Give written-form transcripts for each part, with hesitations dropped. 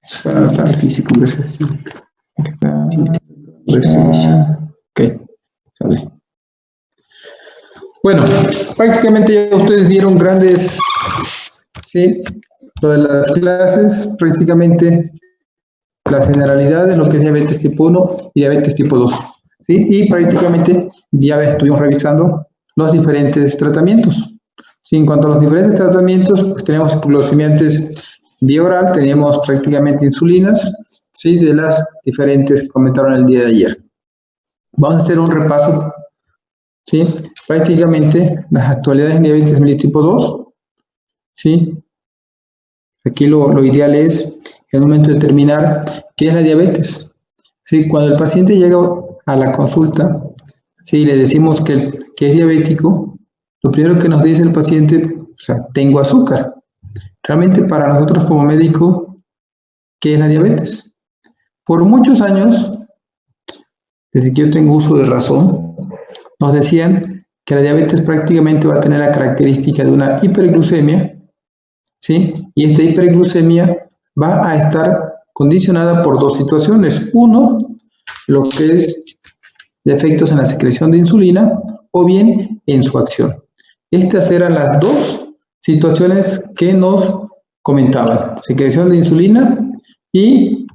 Está difícil conversación. Ok, vale. Bueno, prácticamente ya ustedes dieron grandes, ¿sí? Lo de las clases, prácticamente la generalidad de lo que es diabetes tipo 1 y diabetes tipo 2. ¿Sí? Y prácticamente ya estuvimos revisando los diferentes tratamientos. ¿Sí? En cuanto a los diferentes tratamientos, pues tenemos glucemiantes vía oral, tenemos prácticamente insulinas, ¿sí? De las diferentes que comentaron el día de ayer. Vamos a hacer un repaso, ¿sí? Prácticamente las actualidades en diabetes mellitus tipo 2, ¿sí? Aquí lo ideal es, en el momento de determinar qué es la diabetes. ¿Sí? Cuando el paciente llega a la consulta, ¿sí? Le decimos que es diabético, lo primero que nos dice el paciente, o sea, tengo azúcar. Realmente para nosotros como médicos, ¿qué es la diabetes? Por muchos años, desde que yo tengo uso de razón, nos decían que la diabetes prácticamente va a tener la característica de una hiperglucemia, ¿sí? Y esta hiperglucemia va a estar condicionada por dos situaciones. Uno, lo que es defectos en la secreción de insulina o bien en su acción. Estas eran las dos situaciones que nos comentaban: secreción de insulina y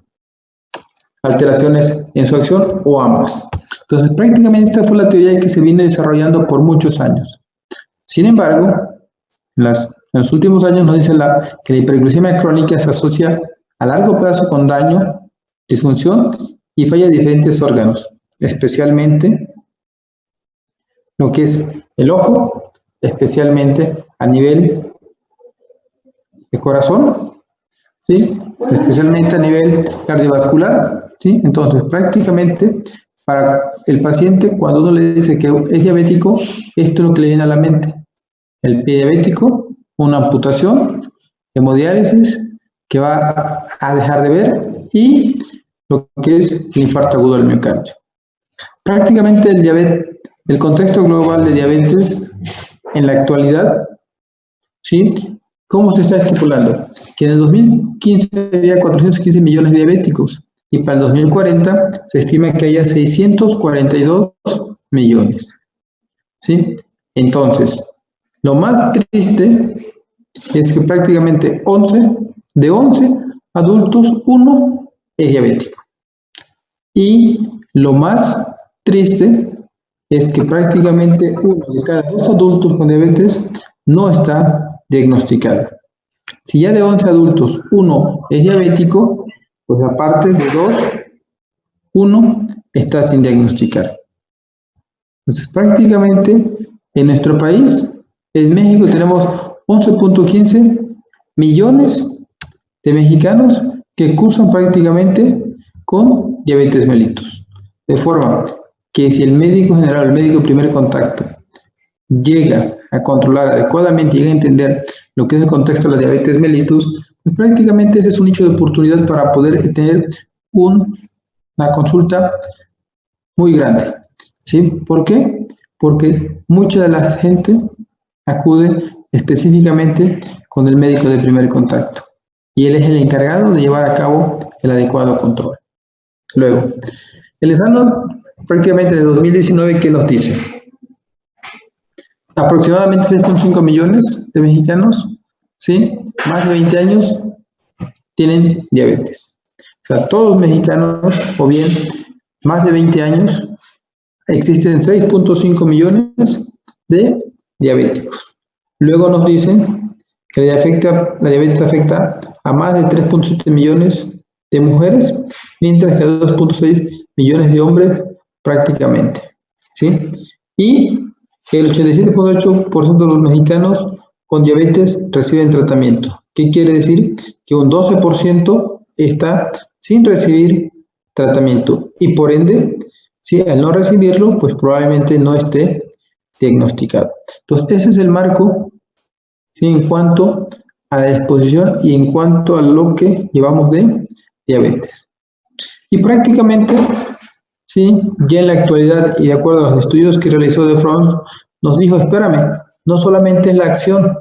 alteraciones en su acción o ambas. Entonces, prácticamente esta fue la teoría que se viene desarrollando por muchos años. Sin embargo, en los últimos años nos dice que la hiperglucemia crónica se asocia a largo plazo con daño, disfunción y falla de diferentes órganos, especialmente lo que es el ojo, especialmente a nivel de corazón, ¿sí? Especialmente a nivel cardiovascular, ¿sí? Entonces, prácticamente para el paciente, cuando uno le dice que es diabético, esto es lo que le viene a la mente: el pie diabético, una amputación, hemodiálisis que va a dejar de ver y lo que es el infarto agudo del miocardio. Prácticamente el contexto global de diabetes en la actualidad, ¿sí? ¿Cómo se está estipulando? Que en el 2015 había 415 millones de diabéticos y para el 2040 se estima que haya 642 millones, ¿sí? Entonces, lo más triste es que prácticamente 11 adultos, 1 es diabético. Y lo más triste es que prácticamente 1 de cada 2 adultos con diabetes no está diagnosticado. Si ya de 11 adultos 1 es diabético, pues aparte de 2, 1 está sin diagnosticar. Entonces prácticamente en nuestro país, en México, tenemos 11.15 millones de mexicanos que cursan prácticamente con diabetes mellitus. De forma que si el médico general, el médico de primer contacto, llega a controlar adecuadamente, llega a entender lo que es el contexto de la diabetes mellitus, pues prácticamente ese es un nicho de oportunidad para poder tener una consulta muy grande. ¿Sí? ¿Por qué? Porque mucha de la gente acude específicamente con el médico de primer contacto y él es el encargado de llevar a cabo el adecuado control. Luego, el examen prácticamente de 2019, ¿qué nos dice? Aproximadamente 6.5 millones de mexicanos, ¿sí? Más de 20 años tienen diabetes. O sea, todos los mexicanos, o bien más de 20 años, existen 6.5 millones de diabéticos. Luego nos dicen que la diabetes afecta a más de 3.7 millones de mujeres, mientras que a 2.6 millones de hombres prácticamente, ¿sí? Y el 87.8% de los mexicanos con diabetes reciben tratamiento. ¿Qué quiere decir? Que un 12% está sin recibir tratamiento y por ende, ¿sí? Al no recibirlo, pues probablemente no esté diagnosticado. Entonces, ese es el marco, ¿sí? En cuanto a la exposición y en cuanto a lo que llevamos de diabetes. Y prácticamente, sí, ya en la actualidad y de acuerdo a los estudios que realizó De Front, nos dijo: espérame, no solamente es la acción,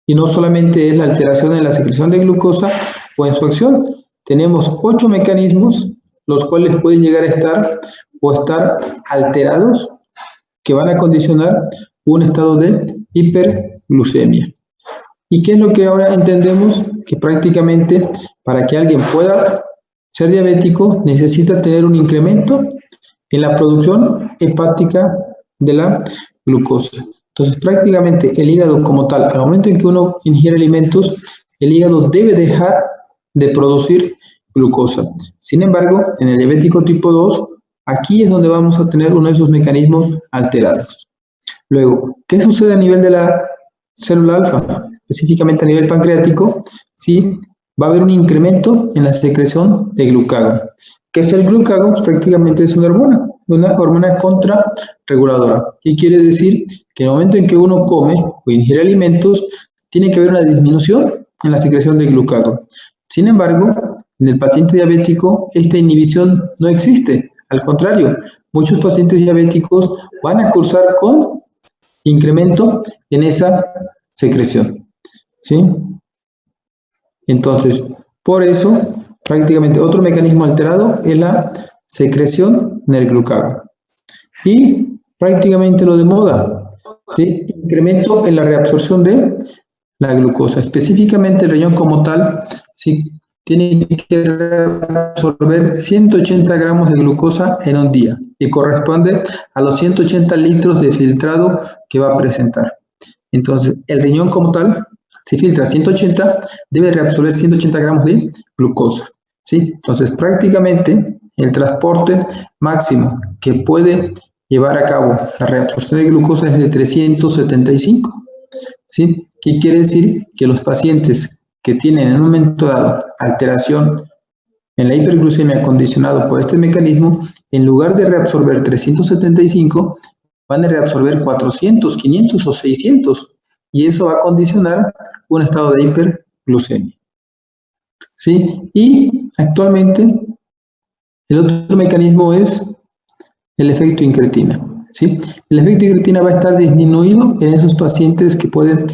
Y no solamente es la alteración en la secreción de glucosa o en su acción, tenemos 8 mecanismos los cuales pueden llegar a estar alterados que van a condicionar un estado de hiperglucemia. ¿Y qué es lo que ahora entendemos? Que prácticamente para que alguien pueda ser diabético necesita tener un incremento en la producción hepática de la glucosa. Entonces, prácticamente el hígado como tal, al momento en que uno ingiere alimentos, el hígado debe dejar de producir glucosa. Sin embargo, en el diabético tipo 2, aquí es donde vamos a tener uno de esos mecanismos alterados. Luego, ¿qué sucede a nivel de la célula alfa? Específicamente a nivel pancreático, sí, va a haber un incremento en la secreción de glucagón. ¿Qué es el glucagón? Pues prácticamente es una hormona contrarreguladora. ¿Qué quiere decir? Que en el momento en que uno come o ingiere alimentos, tiene que haber una disminución en la secreción de glucagón. Sin embargo, en el paciente diabético, esta inhibición no existe. Al contrario, muchos pacientes diabéticos van a cursar con incremento en esa secreción, ¿sí? Entonces, por eso, prácticamente otro mecanismo alterado es la secreción del glucagón. Y prácticamente lo de moda, ¿sí? Incremento en la reabsorción de la glucosa. Específicamente el riñón como tal, ¿sí? Tiene que reabsorber 180 gramos de glucosa en un día y corresponde a los 180 litros de filtrado que va a presentar. Entonces, el riñón como tal, si filtra 180, debe reabsorber 180 gramos de glucosa, ¿sí? Entonces, prácticamente el transporte máximo que puede llevar a cabo la reabsorción de glucosa es de 375, ¿sí? ¿Qué quiere decir? Que los pacientes que tienen en un momento dado alteración en la hiperglucemia condicionado por este mecanismo, en lugar de reabsorber 375, van a reabsorber 400, 500 o 600, y eso va a condicionar un estado de hiperglucemia, ¿sí? Y actualmente el otro mecanismo es el efecto incretina, ¿sí? El efecto incretina va a estar disminuido en esos pacientes que pueden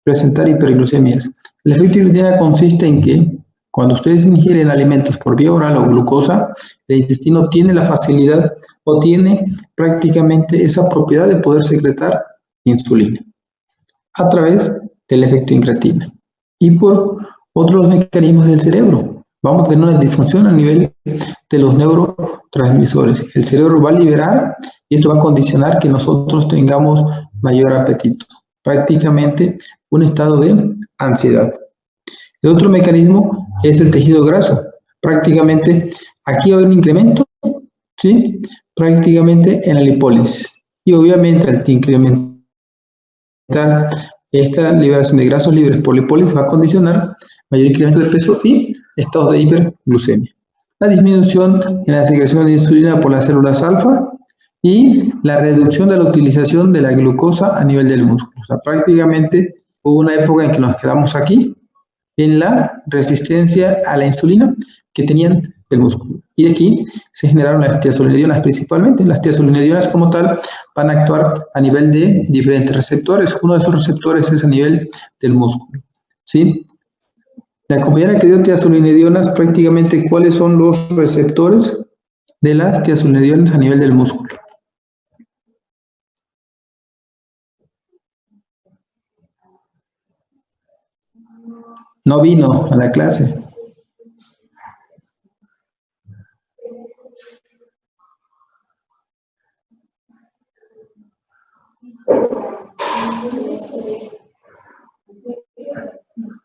presentar hiperglucemias. El efecto incretina consiste en que cuando ustedes ingieren alimentos por vía oral o glucosa, el intestino tiene la facilidad o tiene prácticamente esa propiedad de poder secretar insulina a través del efecto incretina. Y por otros mecanismos del cerebro, vamos a tener una disfunción a nivel de los neurotransmisores. El cerebro va a liberar y esto va a condicionar que nosotros tengamos mayor apetito. Prácticamente un estado de ansiedad. El otro mecanismo es el tejido graso. Prácticamente aquí va a haber un incremento, ¿sí? Prácticamente en la lipólisis. Y obviamente al incrementar esta liberación de grasos libres por lipólisis va a condicionar mayor incremento de peso y estados de hiperglucemia. La disminución en la secreción de insulina por las células alfa y la reducción de la utilización de la glucosa a nivel del músculo. O sea, prácticamente hubo una época en que nos quedamos aquí, en la resistencia a la insulina que tenían el músculo. Y de aquí se generaron las tiazolinedionas principalmente. Las tiazolinedionas como tal van a actuar a nivel de diferentes receptores. Uno de esos receptores es a nivel del músculo, ¿sí? La compañera que dio tiazolinedionas, prácticamente, ¿cuáles son los receptores de las tiazolinedionas a nivel del músculo? No vino a la clase.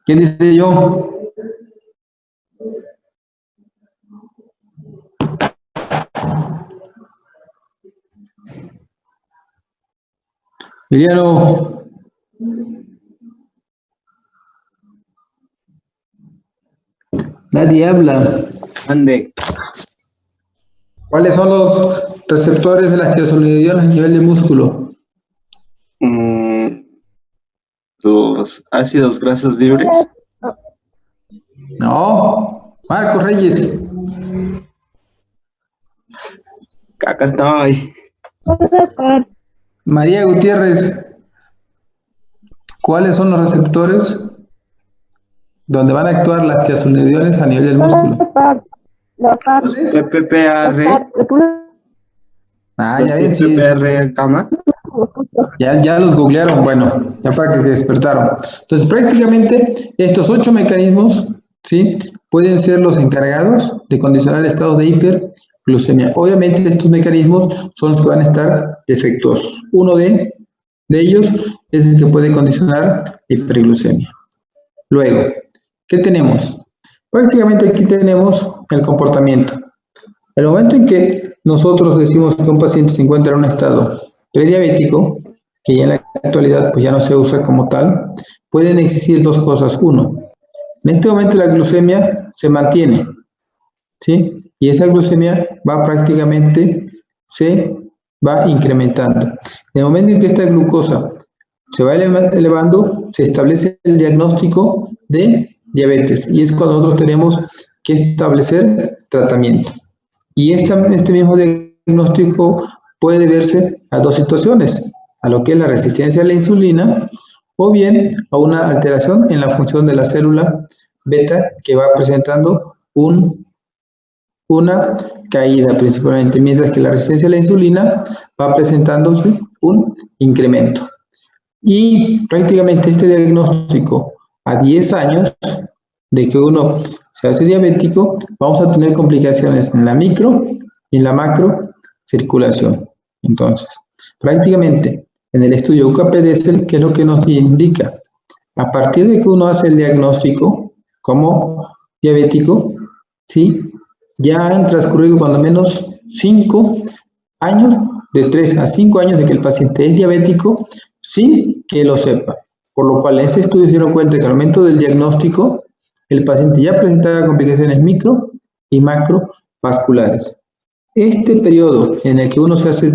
¿Quién dice yo? Emiliano. Nadie habla. Ande. ¿Cuáles son los receptores de las tiazolinedionas a nivel de músculo? Los ácidos grasos libres. No, Marcos Reyes. Acá estoy. María Gutiérrez. ¿Cuáles son los receptores donde van a actuar las tiazolidinoides a nivel del músculo? Los PPAR, Ah, ya ven, sí. PPAR, gamma. Ya los googlearon, bueno, ya para que despertaron. Entonces, prácticamente estos 8 mecanismos, ¿sí?, pueden ser los encargados de condicionar estados de hiperglucemia. Obviamente, estos mecanismos son los que van a estar defectuosos. Uno de ellos es el que puede condicionar hiperglucemia. Luego, ¿qué tenemos? Prácticamente aquí tenemos el comportamiento. El momento en que nosotros decimos que un paciente se encuentra en un estado prediabético, que ya en la actualidad pues ya no se usa como tal, pueden existir dos cosas. Uno, en este momento la glucemia se mantiene, ¿sí? Y esa glucemia se va incrementando. En el momento en que esta glucosa se va elevando, se establece el diagnóstico de diabetes y es cuando nosotros tenemos que establecer tratamiento. Y este mismo diagnóstico puede deberse a dos situaciones, a lo que es la resistencia a la insulina o bien a una alteración en la función de la célula beta que va presentando una caída principalmente, mientras que la resistencia a la insulina va presentándose un incremento. Y prácticamente este diagnóstico a 10 años de que uno se hace diabético, vamos a tener complicaciones en la micro y en la macro circulación. Entonces, prácticamente en el estudio UKP-DESEL, ¿qué es lo que nos indica? A partir de que uno hace el diagnóstico como diabético, ¿sí?, ya han transcurrido cuando menos 5 años, de 3 a 5 años de que el paciente es diabético sin que lo sepa. Por lo cual en ese estudio se dieron cuenta que al momento del diagnóstico el paciente ya presentaba complicaciones micro y macrovasculares. Este periodo en el que uno se hace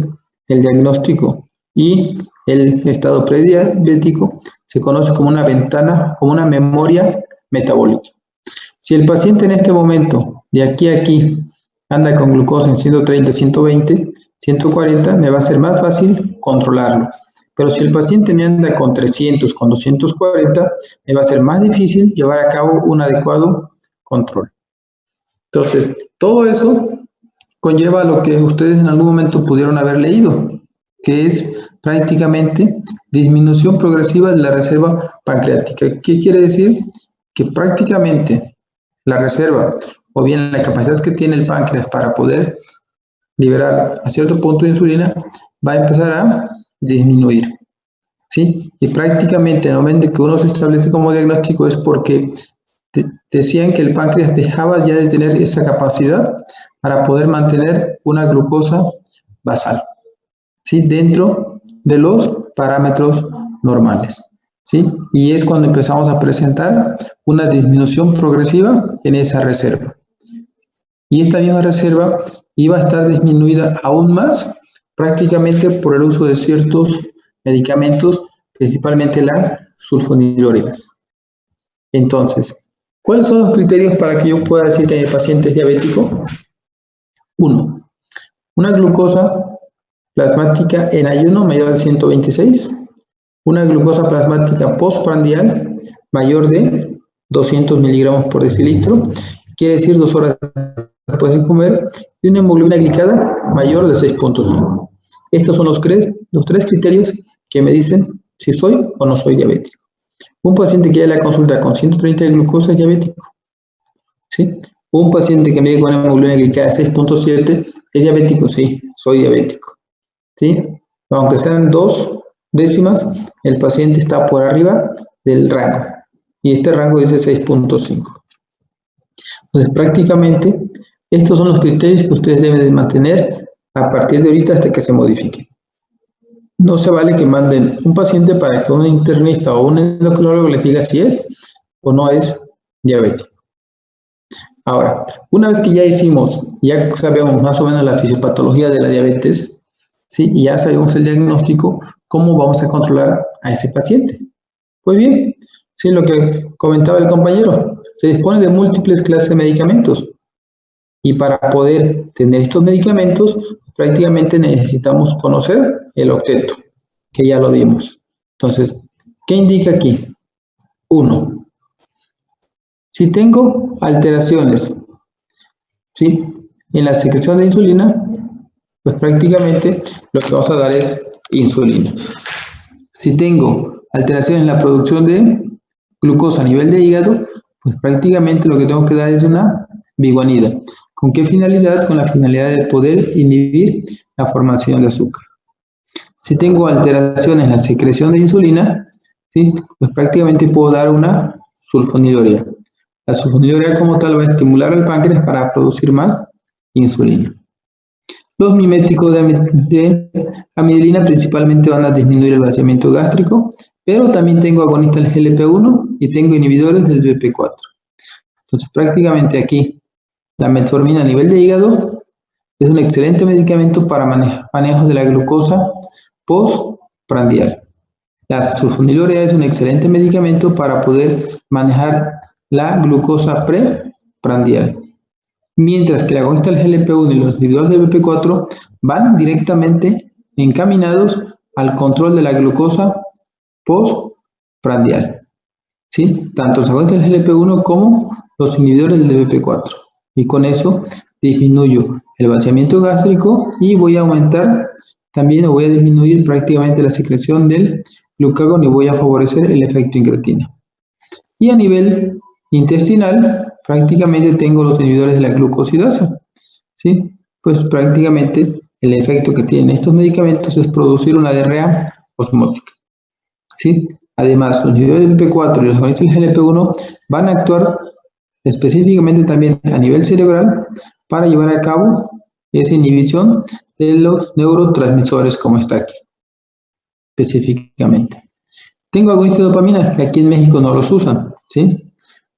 el diagnóstico y el estado prediabético se conoce como una ventana, como una memoria metabólica. Si el paciente en este momento, de aquí a aquí, anda con glucosa en 130, 120, 140, me va a ser más fácil controlarlo. Pero si el paciente me anda con 300, con 240, me va a ser más difícil llevar a cabo un adecuado control. Entonces, todo eso conlleva a lo que ustedes en algún momento pudieron haber leído, que es prácticamente disminución progresiva de la reserva pancreática. ¿Qué quiere decir? Que prácticamente la reserva o bien la capacidad que tiene el páncreas para poder liberar a cierto punto de insulina va a empezar a disminuir, ¿sí? Y prácticamente en el momento que uno se establece como diagnóstico es porque decían que el páncreas dejaba ya de tener esa capacidad para poder mantener una glucosa basal, ¿sí?, dentro de los parámetros normales, ¿sí? Y es cuando empezamos a presentar una disminución progresiva en esa reserva. Y esta misma reserva iba a estar disminuida aún más prácticamente por el uso de ciertos medicamentos, principalmente las sulfonilureas. Entonces, ¿cuáles son los criterios para que yo pueda decir que mi paciente es diabético? 1. Una glucosa plasmática en ayuno mayor de 126. Una glucosa plasmática postprandial mayor de 200 miligramos por decilitro, quiere decir 2 horas después de comer, y una hemoglobina glicada mayor de 6.5. Estos son los tres criterios que me dicen si soy o no soy diabético. Un paciente que ya la consulta con 130 de glucosa es diabético, ¿sí? Un paciente que me diga con una hemoglobina glicada de 6.7 es diabético, sí, soy diabético, ¿sí? Aunque sean 2 décimas, el paciente está por arriba del rango, y este rango es de 6.5. Entonces, prácticamente, estos son los criterios que ustedes deben de mantener a partir de ahorita hasta que se modifiquen. No se vale que manden un paciente para que un internista o un endocrinólogo les diga si es o no es diabético. Ahora, una vez que ya sabemos más o menos la fisiopatología de la diabetes, ¿sí?, y ya sabemos el diagnóstico, ¿cómo vamos a controlar a ese paciente? Pues bien, sí, lo que comentaba el compañero, se dispone de múltiples clases de medicamentos. Y para poder tener estos medicamentos, prácticamente necesitamos conocer el octeto, que ya lo vimos. Entonces, ¿Qué indica aquí? 1. Si tengo alteraciones, ¿sí?, en la secreción de insulina, pues prácticamente lo que vamos a dar es insulina. Si tengo alteraciones en la producción de glucosa a nivel de hígado, pues prácticamente lo que tengo que dar es una biguanida. ¿Con qué finalidad? Con la finalidad de poder inhibir la formación de azúcar. Si tengo alteraciones en la secreción de insulina, ¿sí?, pues prácticamente puedo dar una sulfonilurea. La sulfonilurea como tal va a estimular al páncreas para producir más insulina. Los miméticos de amidilina principalmente van a disminuir el vaciamiento gástrico, pero también tengo agonistas del GLP-1 y tengo inhibidores del BP4. Entonces prácticamente aquí la metformina a nivel de hígado es un excelente medicamento para manejo de la glucosa postprandial. La sulfonilurea es un excelente medicamento para poder manejar la glucosa preprandial. Mientras que la agonista del GLP-1 y los inhibidores del BP4 van directamente encaminados al control de la glucosa postprandial. ¿Sí? Tanto los agonistas del GLP-1 como los inhibidores del BP4. Y con eso disminuyo el vaciamiento gástrico y voy a aumentar también, o voy a disminuir prácticamente la secreción del glucagón y voy a favorecer el efecto incretina. Y a nivel intestinal, prácticamente tengo los inhibidores de la glucosidasa, ¿sí? Pues prácticamente el efecto que tienen estos medicamentos es producir una diarrea osmótica, ¿sí? Además, los inhibidores del BP4 y los agonistas del GLP-1 van a actuar específicamente también a nivel cerebral para llevar a cabo esa inhibición de los neurotransmisores, como está aquí, específicamente. Tengo agonistas de dopamina, que aquí en México no los usan, ¿sí?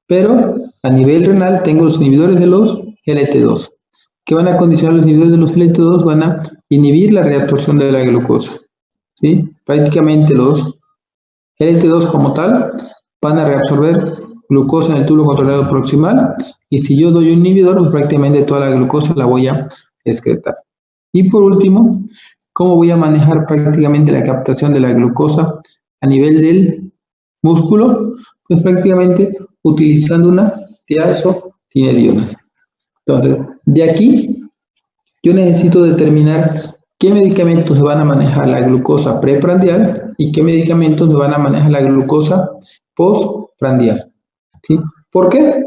Pero a nivel renal tengo los inhibidores de los GLT2, que van a condicionar los inhibidores de los GLT2, van a inhibir la reabsorción de la glucosa, ¿sí? Prácticamente los GLT2 como tal van a reabsorber glucosa en el túbulo controlador proximal, y si yo doy un inhibidor, pues prácticamente toda la glucosa la voy a excretar. Y por último, ¿cómo voy a manejar prácticamente la captación de la glucosa a nivel del músculo? Pues prácticamente utilizando una tiazotidionas. Entonces, de aquí yo necesito determinar qué medicamentos van a manejar la glucosa preprandial y qué medicamentos van a manejar la glucosa postprandial, ¿sí? ¿Por qué?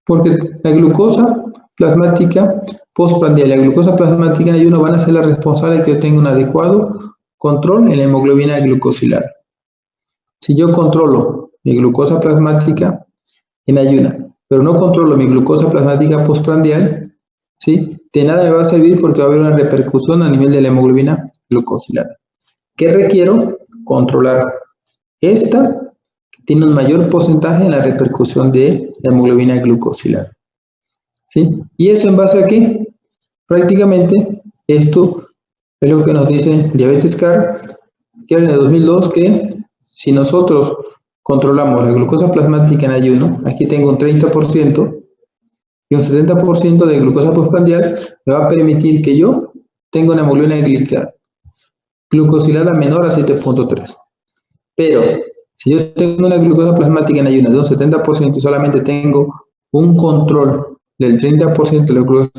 Porque la glucosa plasmática postprandial y la glucosa plasmática en ayuno van a ser las responsables de que yo tenga un adecuado control en la hemoglobina glucosilar. Si yo controlo mi glucosa plasmática en ayuna, pero no controlo mi glucosa plasmática postprandial, ¿sí?, de nada me va a servir porque va a haber una repercusión a nivel de la hemoglobina glucosilar. ¿Qué requiero? Controlar esta, que tiene un mayor porcentaje en la repercusión de la hemoglobina glucosilar, ¿sí? ¿Y eso en base a qué? Prácticamente esto es lo que nos dice Diabetes Care, que en el 2002, que si nosotros controlamos la glucosa plasmática en ayuno, aquí tengo un 30% y un 70% de glucosa postprandial, me va a permitir que yo tenga una hemoglobina glucosilada menor a 7.3. Pero si yo tengo una glucosa plasmática en ayuno de un 70% y solamente tengo un control del 30% de la glucosa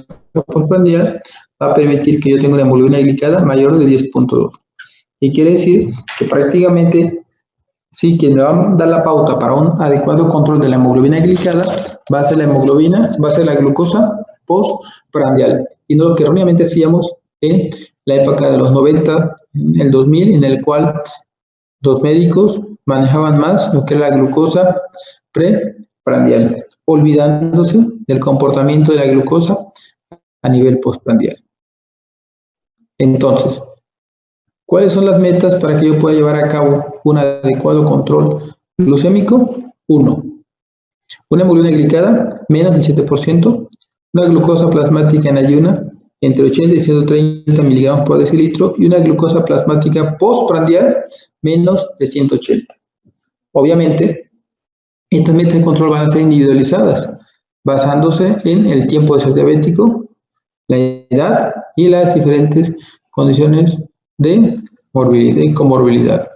postprandial, va a permitir que yo tenga una hemoglobina glicada mayor de 10.2. Y quiere decir que prácticamente, sí, quien me va a dar la pauta para un adecuado control de la hemoglobina glicada va a ser la hemoglobina, va a ser la glucosa postprandial. Y no lo que erróneamente hacíamos en la época de los 90, en el 2000, en el cual los médicos manejaban más lo que era la glucosa preprandial, olvidándose del comportamiento de la glucosa a nivel postprandial. Entonces, ¿cuáles son las metas para que yo pueda llevar a cabo un adecuado control glucémico? 1. Una hemoglobina glicada menos del 7%, una glucosa plasmática en ayuna entre 80 y 130 miligramos por decilitro y una glucosa plasmática postprandial menos de 180. Obviamente, estas metas de control van a ser individualizadas, basándose en el tiempo de ser diabético, la edad y las diferentes condiciones de morbilidad y comorbilidad.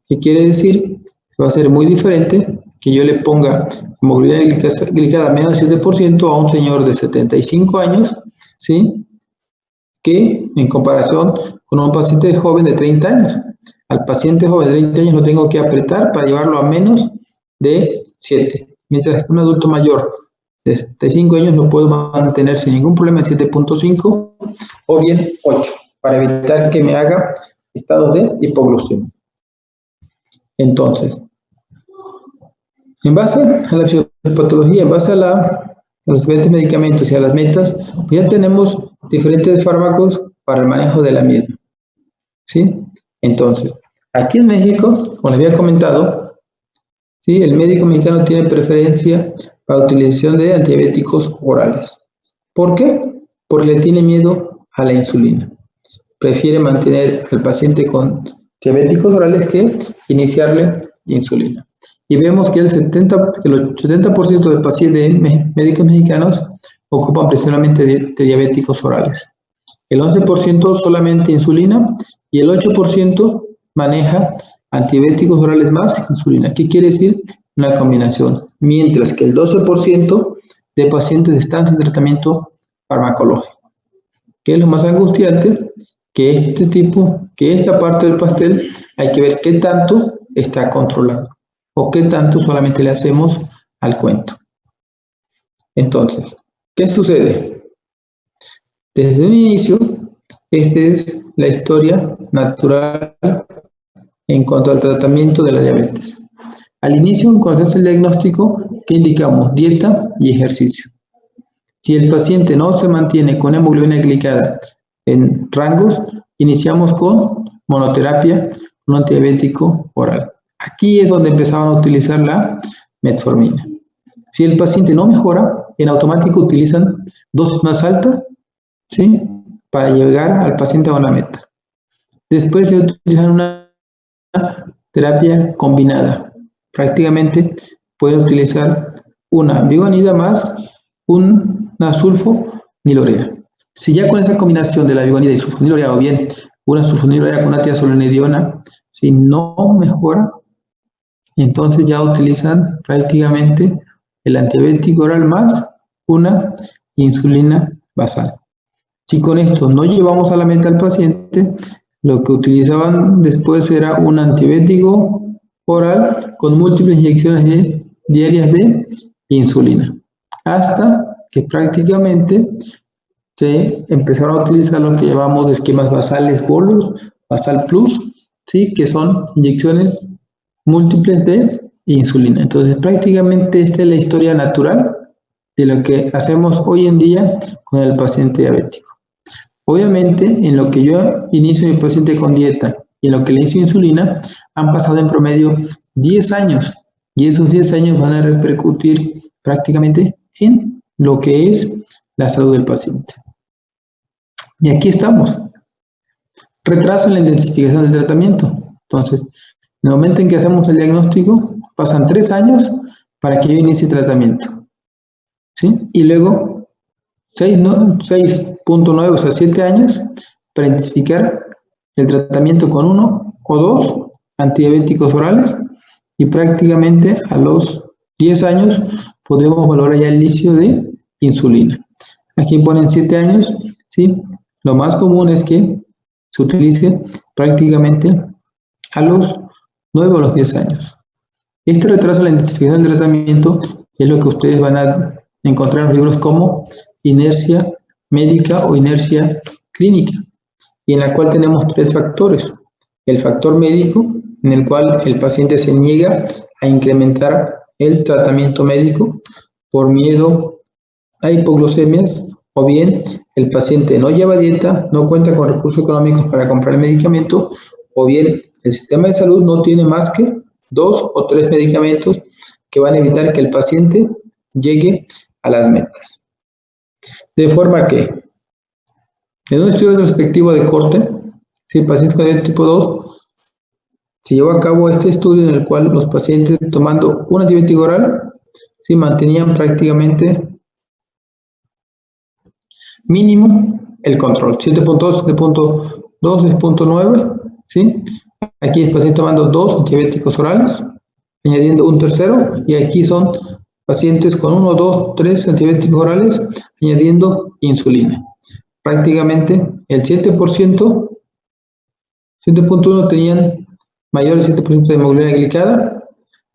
¿Qué quiere decir? va a ser muy diferente que yo le ponga hemoglobina glicada menos del 7% a un señor de 75 años, ¿sí? Que en comparación con un paciente joven de 30 años. Al paciente joven de 30 años lo tengo que apretar para llevarlo a menos de 7, mientras que un adulto mayor de 75 años lo puedo mantener sin ningún problema en 7.5 o bien 8, para evitar que me haga estados de hipoglucemia. Entonces, en base a la fisiopatología, en base a los diferentes medicamentos y a las metas, pues ya tenemos diferentes fármacos para el manejo de la misma, ¿sí? Entonces, aquí en México, como les había comentado, ¿sí? El médico mexicano tiene preferencia para la utilización de antidiabéticos orales. ¿Por qué? Porque le tiene miedo a la insulina. Prefiere mantener al paciente con diabéticos orales que iniciarle insulina. Y vemos que el 70% de pacientes médicos mexicanos ocupan principalmente de diabéticos orales. El 11% solamente insulina y el 8% maneja antidiabéticos orales más insulina. ¿Qué quiere decir? Una combinación. Mientras que el 12% de pacientes están sin tratamiento farmacológico. ¿Qué es lo más angustiante? Que esta parte del pastel hay que ver qué tanto está controlado o qué tanto solamente le hacemos al cuento. Entonces, ¿qué sucede? Desde un inicio, esta es la historia natural en cuanto al tratamiento de la diabetes. Al inicio, cuando se hace el diagnóstico, ¿qué indicamos? Dieta y ejercicio. Si el paciente no se mantiene con hemoglobina glicada en rangos, iniciamos con monoterapia, un antidiabético oral. Aquí es donde empezaban a utilizar la metformina. Si el paciente no mejora, en automático utilizan dosis más altas, ¿sí? Para llegar al paciente a una meta. Después se utilizan una terapia combinada. Prácticamente pueden utilizar una vigonida más una sulfonilurea. Si ya con esa combinación de la vigonida y sulfonilurea o bien una sulfonilurea con una tiazolonidiona, si no mejora, entonces ya utilizan prácticamente el antidiabético oral más una insulina basal. Si con esto no llevamos a la meta al paciente, lo que utilizaban después era un antidiabético oral con múltiples inyecciones diarias de insulina, hasta que prácticamente se empezaron a utilizar lo que llamamos esquemas basales bolus, basal plus, ¿sí? Que son inyecciones múltiples de insulina. Entonces, prácticamente esta es la historia natural de lo que hacemos hoy en día con el paciente diabético. Obviamente, en lo que yo inicio mi paciente con dieta y en lo que le inicio insulina, han pasado en promedio 10 años y esos 10 años van a repercutir prácticamente en lo que es la salud del paciente. Y aquí estamos. Retraso en la intensificación del tratamiento. Entonces, en el momento en que hacemos el diagnóstico, pasan 3 años para que yo inicie tratamiento, ¿sí? Y luego 6.9, o sea, 7 años para intensificar el tratamiento con 1 o 2 antidiabéticos orales y prácticamente a los 10 años podemos valorar ya el inicio de insulina. Aquí ponen 7 años, ¿sí? Lo más común es que se utilice prácticamente a los 9 o los 10 años. Este retraso en la intensificación del tratamiento es lo que ustedes van a encontrar en los libros como inercia médica o inercia clínica, y en la cual tenemos 3 factores. El factor médico, en el cual el paciente se niega a incrementar el tratamiento médico por miedo a hipoglucemias, o bien el paciente no lleva dieta, no cuenta con recursos económicos para comprar el medicamento, o bien el sistema de salud no tiene más que 2 o 3 medicamentos que van a evitar que el paciente llegue a las metas. De forma que, en un estudio retrospectivo de corte, si el paciente con diabetes tipo 2, se llevó a cabo este estudio en el cual los pacientes tomando un antidiabético oral, ¿sí? Mantenían prácticamente mínimo el control, 7.2, 7.2, 6.9, ¿sí? Aquí el paciente tomando 2 antidiabéticos orales, añadiendo un tercero, y aquí son pacientes con 1, 2, 3 antibióticos orales, añadiendo insulina. Prácticamente el 7%, 7.1 tenían mayor del 7% de hemoglobina glicada,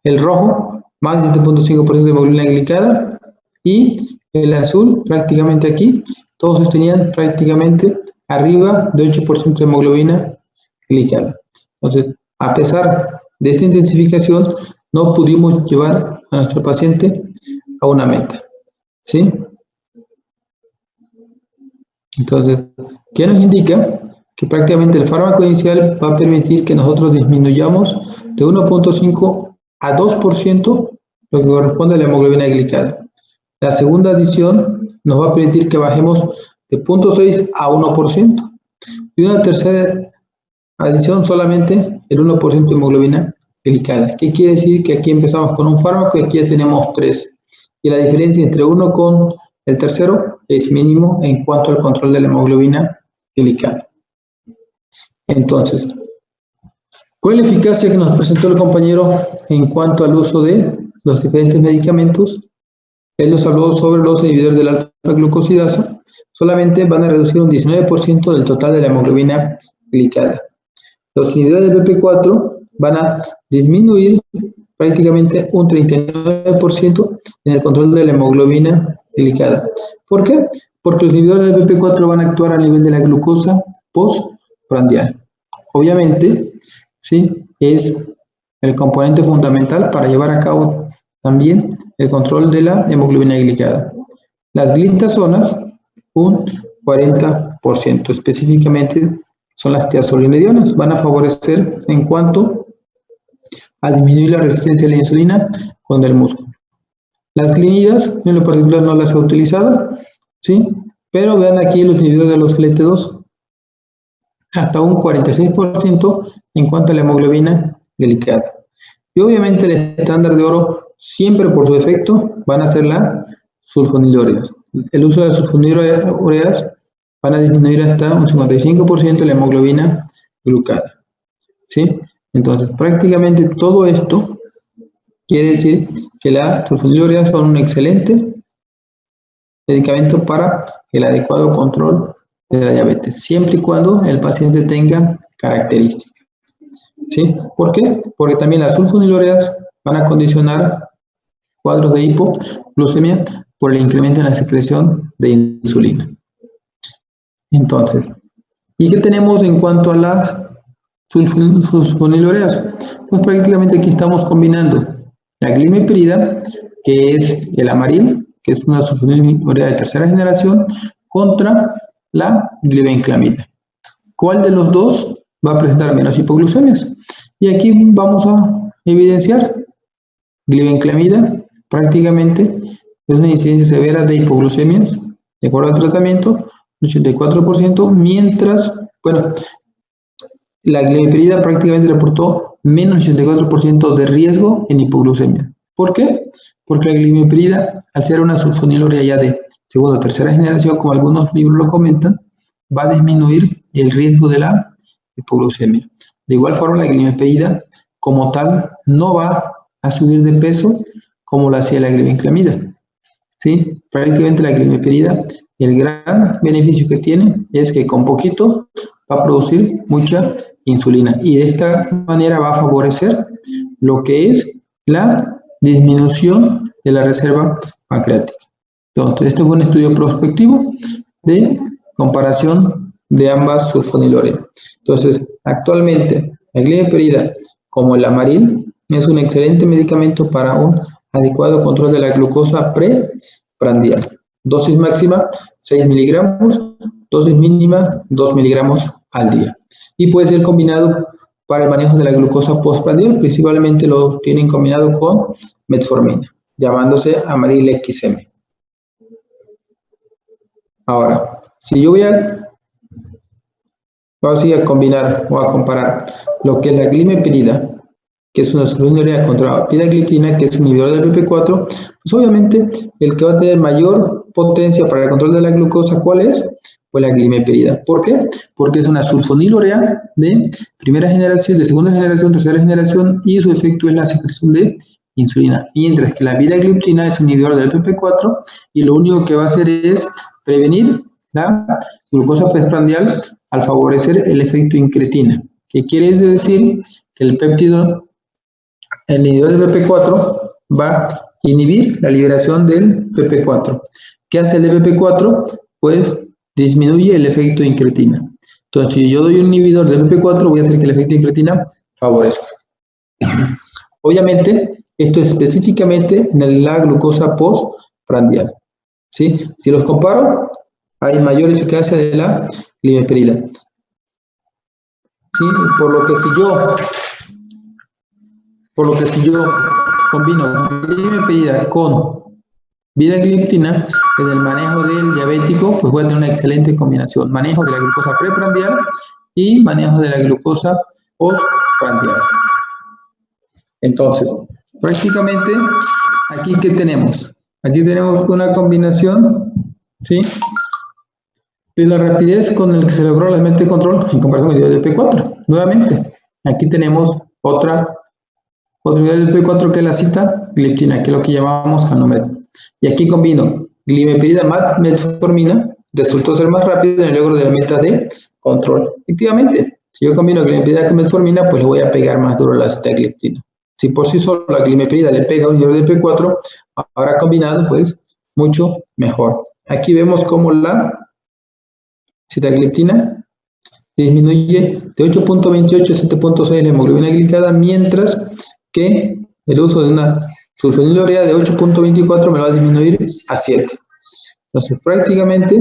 el rojo más del 7.5% de hemoglobina glicada, y el azul prácticamente aquí, todos tenían prácticamente arriba de 8% de hemoglobina glicada. Entonces, a pesar de esta intensificación, no pudimos llevar a nuestro paciente a una meta, ¿sí? Entonces, ¿qué nos indica? Que prácticamente el fármaco inicial va a permitir que nosotros disminuyamos de 1.5 a 2% lo que corresponde a la hemoglobina glicada. La segunda adición nos va a permitir que bajemos de 0.6 a 1%. Y una tercera adición solamente el 1% de hemoglobina glicada. ¿Qué quiere decir? Que aquí empezamos con un fármaco y aquí ya tenemos 3. Y la diferencia entre uno con el tercero es mínimo en cuanto al control de la hemoglobina glicada. Entonces, ¿cuál es la eficacia que nos presentó el compañero en cuanto al uso de los diferentes medicamentos? Él nos habló sobre los inhibidores de la alfa glucosidasa. Solamente van a reducir un 19% del total de la hemoglobina glicada. Los inhibidores de PP4 van a disminuir prácticamente un 39% en el control de la hemoglobina glicada. ¿Por qué? Porque los inhibidores de PP4 van a actuar a nivel de la glucosa postprandial. Obviamente, ¿sí? Es el componente fundamental para llevar a cabo también el control de la hemoglobina glicada. Las glitazonas, un 40%, específicamente son las tiazolinidionas, van a favorecer en cuanto a disminuir la resistencia a la insulina con el músculo. Las glinidas, en lo particular no las he utilizado, ¿sí? Pero vean aquí los inhibidores de los GLT2, hasta un 46% en cuanto a la hemoglobina glicada. Y obviamente el estándar de oro, siempre por su efecto, van a ser las sulfonilureas. El uso de las sulfonilureas van a disminuir hasta un 55% la hemoglobina glucada, ¿sí? Entonces, prácticamente todo esto quiere decir que las sulfonilureas son un excelente medicamento para el adecuado control de la diabetes, siempre y cuando el paciente tenga características, ¿sí? ¿Por qué? Porque también las sulfonilureas van a condicionar cuadros de hipoglucemia por el incremento en la secreción de insulina. Entonces, ¿y qué tenemos en cuanto a las sulfonilureas? Pues prácticamente aquí estamos combinando la glimepirida, que es el Amaryl, que es una sulfonilurea de tercera generación, contra la glibenclamida. ¿Cuál de los dos va a presentar menos hipoglucemias? Y aquí vamos a evidenciar glibenclamida, prácticamente es una incidencia severa de hipoglucemias, de acuerdo al tratamiento, 84%, mientras, bueno, la glimepirida prácticamente reportó menos 84% de riesgo en hipoglucemia. ¿Por qué? Porque la glimepirida, al ser una sulfonilurea ya de segunda o tercera generación, como algunos libros lo comentan, va a disminuir el riesgo de la hipoglucemia. De igual forma, la glimepirida, como tal, no va a subir de peso como lo hacía la glibenclamida, ¿sí? Prácticamente la glimepirida, el gran beneficio que tiene es que con poquito va a producir mucha insulina y de esta manera va a favorecer lo que es la disminución de la reserva pancreática. Entonces, este fue un estudio prospectivo de comparación de ambas sulfonilureas. Entonces, actualmente la glibenclamida como el Amaryl es un excelente medicamento para un adecuado control de la glucosa preprandial. Dosis máxima 6 miligramos, dosis mínima 2 miligramos al día. Y puede ser combinado para el manejo de la glucosa postprandial, principalmente lo tienen combinado con metformina, llamándose Amaryl XM. Ahora, si yo voy a combinar o a comparar lo que es la glimepirida, que es una sulfonilurea, contra vidagliptina, que es un inhibidor del PP4, pues obviamente el que va a tener mayor potencia para el control de la glucosa, ¿cuál es? Pues la glimeperida. ¿Por qué? Porque es una sulfonilurea de primera generación, de segunda generación, tercera generación, y su efecto es la secreción de insulina. Mientras que la vidagliptina es un inhibidor del PP4 y lo único que va a hacer es prevenir la glucosa postprandial al favorecer el efecto incretina. ¿Qué quiere decir? Que el péptido, el inhibidor del PP4 va a inhibir la liberación del PP4. ¿Qué hace el PP4? Pues disminuye el efecto incretina. Entonces, si yo doy un inhibidor del PP4, voy a hacer que el efecto incretina favorezca. Obviamente, esto específicamente en la glucosa postprandial. ¿Sí? Si los comparo, hay mayor eficacia de la glimeperida. ¿Sí? Por lo que si yo combino glimeperida con vidagliptina, en el manejo del diabético, pues voy a tener una excelente combinación. Manejo de la glucosa preprandial y manejo de la glucosa postprandial. Entonces, prácticamente, aquí ¿qué tenemos? Aquí tenemos una combinación, ¿sí?, de la rapidez con el que se logró la mente de control en comparación con el P4. Nuevamente, aquí tenemos otra unidad del P4 que es la sitagliptina, que es lo que llamamos Hanumet. Y aquí combino glimeperida más metformina, resultó ser más rápido en el logro de la meta de control. Efectivamente, si yo combino glimeperida con metformina, pues le voy a pegar más duro a la sitagliptina. Si por sí solo la glimeperida le pega a un inhibidor del P4, ahora combinado, pues mucho mejor. Aquí vemos cómo la sitagliptina disminuye de 8.28 a 7.6 la hemoglobina glicada, mientras que el uso de una sulfonilurea de 8.24 me lo va a disminuir a 7. Entonces, prácticamente,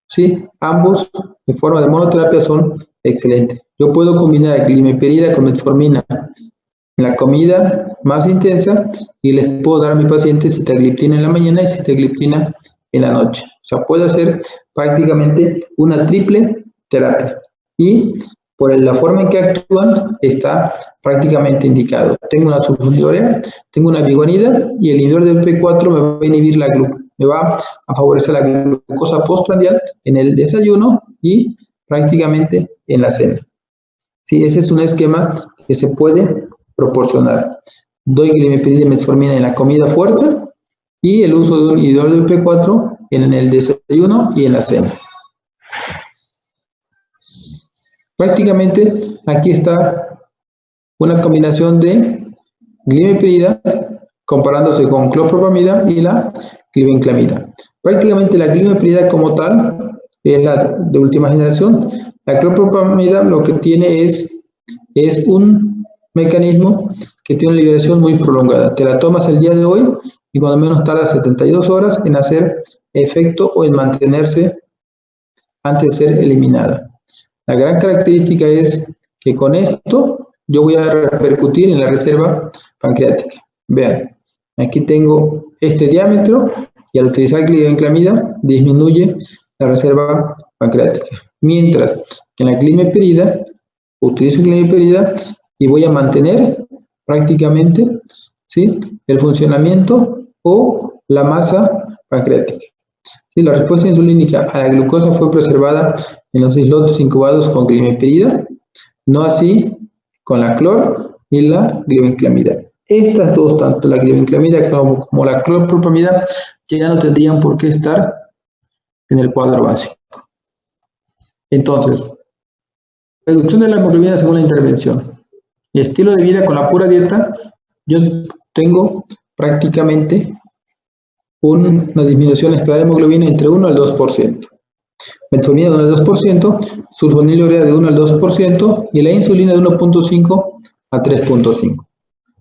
sí, ambos de forma de monoterapia son excelentes. Yo puedo combinar glimeperida con metformina en la comida más intensa y les puedo dar a mi paciente sitagliptina en la mañana y sitagliptina en la noche. O sea, puedo hacer prácticamente una triple terapia. Y por la forma en que actúan está prácticamente indicado. Tengo una sulfonilurea, tengo una biguanida y el inhibidor del P4 me va a inhibir la glucosa, me va a favorecer la glucosa postprandial en el desayuno y prácticamente en la cena. Sí, ese es un esquema que se puede proporcionar. Doy glimeperida y metformina en la comida fuerte y el uso de un inhibidor del P4 en el desayuno y en la cena. Prácticamente aquí está una combinación de glimeperida comparándose con clopropamida y la glibenclamida. Prácticamente la glimeperida como tal es la de última generación. La clopropamida lo que tiene es un mecanismo que tiene una liberación muy prolongada. Te la tomas el día de hoy y cuando menos tarda 72 horas en hacer efecto o en mantenerse antes de ser eliminada. La gran característica es que con esto yo voy a repercutir en la reserva pancreática. Vean, aquí tengo este diámetro y al utilizar glibenclamida disminuye la reserva pancreática. Mientras que en la glimeperida, utilizo glimeperida y voy a mantener prácticamente, ¿sí?, el funcionamiento o la masa pancreática. Sí, la respuesta insulínica a la glucosa fue preservada en los islotes incubados con glimeperida, no así con la clor y la glibenclamida. Estas dos, tanto la glibenclamida como la clopropamida, ya no tendrían por qué estar en el cuadro básico. Entonces, reducción de la hemoglobina según la intervención. Y estilo de vida con la pura dieta, yo tengo prácticamente una disminución esperada de hemoglobina entre 1 al 2%. Metformina de 1 al 2%, sulfonilurea de 1 al 2% y la insulina de 1.5 a 3.5.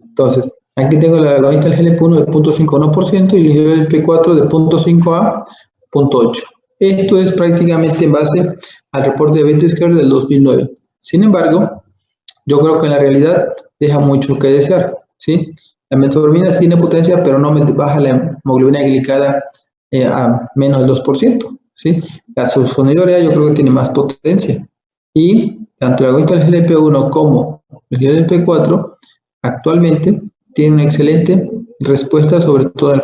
Entonces, aquí tengo la agonista del GLP-1 de 0.5 a 1% y el inhibidor del P4 de 0.5 a 0.8. Esto es prácticamente en base al reporte de Diabetes Care del 2009. Sin embargo, yo creo que en la realidad deja mucho que desear, ¿sí? La metformina tiene potencia, pero no me baja la hemoglobina glicada a menos del 2%, ¿sí? La sulfonilurea yo creo que tiene más potencia. Y tanto la agonista del GLP-1 como el del P4 actualmente tiene una excelente respuesta, sobre todo en el